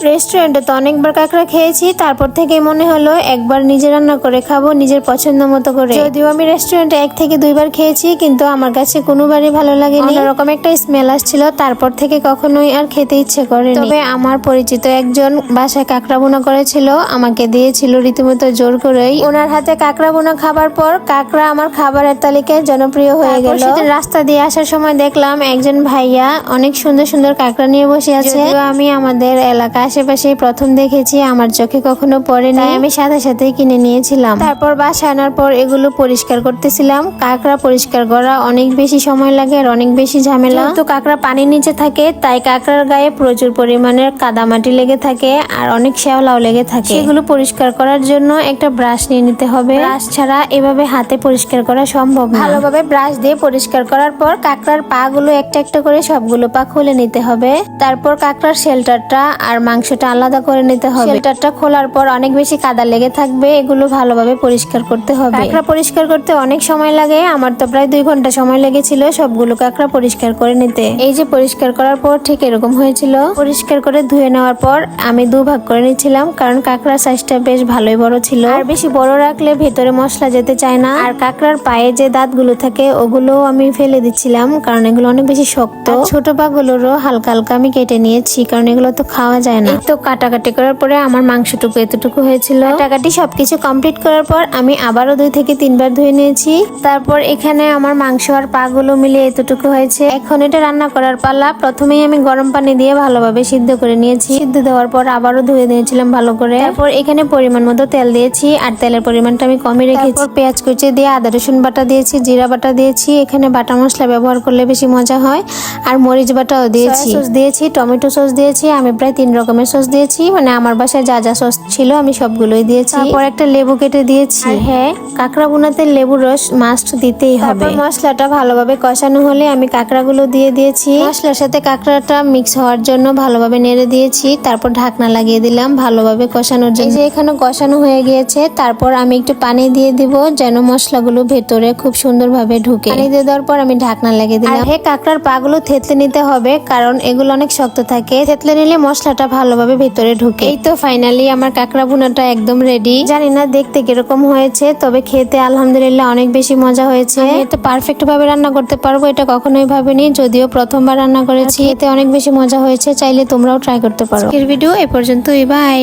রেস্টুরেন্টে তো অনেকবার কাঁকড়া খেয়েছি, তারপর থেকে মনে হলো একবার নিজে রান্না করে খাবো নিজের পছন্দ মতো করে। যদিও আমি রেস্টুরেন্টে 1 থেকে 2 বার খেয়েছি, কিন্তু আমার কাছে কোনোবারই ভালো লাগেনি। অন্যরকম একটা স্মেল আসছিল, তারপর থেকে কখনোই আর খেতে ইচ্ছে করেনি। তবে আমার পরিচিত একজন বাসায় কাঁকড়া বোনা করেছিল, আমাকে দিয়েছিল রীতিমতো জোর করেই। ওনার হাতে কাঁকড়া বোনা খাবার পর কাঁকড়া আমার খাবারের তালিকায় জনপ্রিয় হয়ে গেল। সেদিন রাস্তা দিয়ে আসার সময় দেখলাম একজন ভাইয়া অনেক সুন্দর সুন্দর কাঁকড়া নিয়ে বসে আছে। আমি আমাদের এলাকা আশেপাশে প্রথম দেখেছি, আমার চোখে কখনো পড়েনি, আমি সাথে সাথে কিনে নিয়েছিলাম। তারপর বাসায় আনার পর এগুলো পরিষ্কার করতেছিলাম। কাঁকড়া পরিষ্কার করা অনেক বেশি সময় লাগে আর অনেক বেশি ঝামেলা। তো কাঁকড়া পানির নিচে থাকে, তাই কাঁকড়ার গায়ে প্রচুর পরিমাণের কাদামাটি লেগে থাকে আর অনেক শ্যাওলাও লেগে থাকে। সেগুলো পরিষ্কার করার জন্য একটা ব্রাশ নিয়ে নিতে হবে। ব্রাশ ছাড়া এভাবে হাতে পরিষ্কার করা সম্ভব না। ভালোভাবে ব্রাশ দিয়ে পরিষ্কার করার পর কাঁকড়ার পা গুলো একটা একটা করে সবগুলো পা খুলে নিতে হবে। তারপর কাঁকড়ার শেলটারটা আর মাংসটা আলাদা করে নিতে হবে। শেলটারটা খোলার পর অনেক বেশি কাদা লেগে থাকবে, এগুলো ভালোভাবে পরিষ্কার করতে হবে। কাঁকড়া পরিষ্কার করতে অনেক সময় লাগে, আমার তো প্রায় 2 ঘন্টা সময় লেগেছিল সবগুলো কাঁকড়া পরিষ্কার করে নিতে। এই যে পরিষ্কার করার পর ঠিক এরকম হয়েছিল। পরিষ্কার করে ধুয়ে নেওয়ার পর আমি 2 ভাগ করে নিচ্ছিলাম, কারণ কাঁকড়ার সাইজটা বেশ ভালোই বড় ছিল। আর বেশি বড় রাখলে ভেতরে মশলা যেতে চায় না। আর কাঁকড়ার পায়ে যে দাঁতগুলো থাকে ওগুলো আমি ফেলে দিচ্ছিলাম, কারণ এগুলো অনেক বেশি শক্ত। ছোট পাগুলোরও হালকা হালকা আমি কেটে নিয়েছি, কারণ এগুলো তো খাওয়া যায় না। তো কাটাকাটি করার পরে আমার মাংসটুকু এতটুকু হয়েছিল। কাটাকাটি সবকিছু কমপ্লিট করার পর আমি আবারও 2 থেকে 3 বার ধুয়ে নিয়েছি। তারপর এখানে আমার মাংস আর পাগুলো মিলে এতটুকু হয়েছে। এখন এটা রান্না করার পালা। প্রথমেই আমি গরম পানি দিয়ে ভালোভাবে সিদ্ধ করে নিয়েছি। সিদ্ধ দেওয়ার পর আবারও ধুয়ে নিয়েছিলাম ভালো করে। তারপর এখানে পরিমাণ মতো তেল দিয়েছি, আর তেলের পরিমাণটা আমি কমই রেখেছি। তারপর পেঁয়াজ কুচি দিয়ে আদা রসুন বাটা দিয়েছি, জিরা বাটা দিয়েছি। এখানে বাটা মশলা ব্যবহার করলে বেশি মজা হয়। আর মরিচ বাটাও দিয়েছি, সস দিয়েছি, টমেটো সস দিয়েছি। আমি প্রায় 3 রকমের সস দিয়েছি, মানে আমার বাসায় যা যা সস ছিল আমি সবগুলোই দিয়েছি। তারপর একটা লেবু কেটে দিয়েছি। আর হ্যাঁ, কাঁকড়া ভুনাতে লেবুর রস মাস্ট দিতেই হবে। তারপর মশলাটা ভালোভাবে কষানো হলে আমি কাঁকড়াগুলো দিয়ে দিয়েছি। মশলার সাথে কাঁকড়াটা মিক্স হওয়ার জন্য ভালোভাবে নেড়ে দিয়েছি। তারপর ঢাকনা লাগিয়ে দিলাম ভালোভাবে কষানোর জন্য। এই যে এখানে কষানো হয়ে গিয়েছে, তারপর আমি একটু পানি দিয়ে দিব যেন মশলাগুলো ভেতরে খুব সুন্দরভাবে ঢুকে। পানি দিয়ে দেওয়ার পর আমি ঢাকনা লাগিয়ে দিলাম। আর হ্যাঁ, কাঁকড়ার পাগুলো থেতলে নিতে হবে, কারণ এগুলো অনেক শক্ত থাকে। থেতলে নিলে মশলাটা ভালোভাবে ভেতরে ঢুকে। এই তো ফাইনালি আমার কাঁকড়া ভুনাটা একদম রেডি। জানি না দেখতে কিরকম হয়েছে, তবে খেতে আলহামদুলিল্লাহ অনেক বেশি মজা হয়েছে। আমি এত পারফেক্ট ভাবে রান্না করতে পারবো এটা কখনোই ভাবিনি, যদিও প্রথমবার রান্না করেছি। এতে অনেক বেশি মজা হয়েছে, চাইলে তোমরাও ট্রাই করতে পারো। এর ভিডিও এ পর্যন্তই, বাই।